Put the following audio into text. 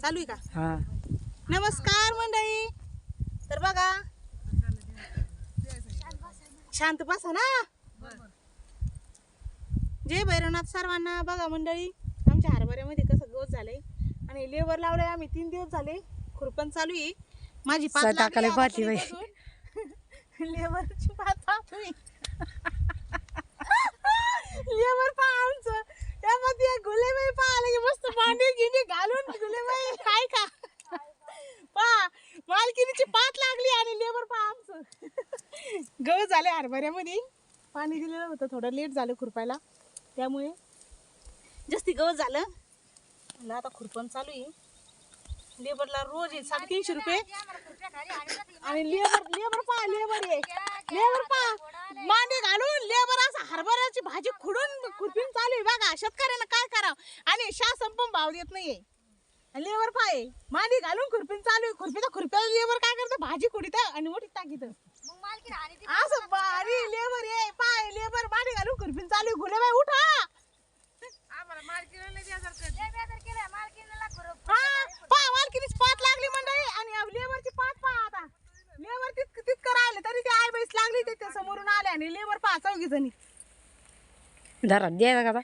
चालू आहे का? हा. नमस्कार मंडळी. तर बघा, शांत बसा ना. जय भैरवनाथ सर्वांना. बघा मंडळी, आमच्या हरभऱ्यामध्ये कसं गवत झालंय आणि लेबर लावलंय आम्ही 3 दिवस झाले. खुरपण चालू आहे. माझी पात टाकायला पाहती बाई. लेबरची पात पाहतोय. लेबर पहा आमचं. त्यामध्ये गुलेबाई पाहायला की मस्त भांडी गिंडी घालून गुलेबाई काय का पहा मालकीनीची पात लागली आणि लेबर पहा आमचं. गवत झाले हरभऱ्यामध्ये. पाणी दिलेलं होतं, थोडं लेट झालं खुरपायला, त्यामुळे जास्ती गवत झालं. म्हणलं आता खुरपण चालू आहे. लेबरला रोज आहे 350 रुपये आणि लेबर पहा लेबर पहा मांडी घालून लेबर असं हरभऱ्याची भाजी खुडून खुरपीन चालू आहे. बघा शेतकऱ्यांना काय करावं आणि शासन पण भाव देत नाहीये. लेबर पाय मांडी घालून खुरपीन चालू आहे. खुरप्याला लेबर काय करतं, भाजी खुडीत आणि मोठी टाकीत. असं भारी लेबर आहे. पाय लेबर मांडी घालून खुरपीन चालू आहे. गुलेबाई उठा. मालकीनीची पात लागली मंडळी आणि लेबरची पात पहा. आता लेबर तितकं राहिले तरी ते आई बाईस लागली. ते समोरून आले आणि लेबर पहा 4 जणी. धरा द्या का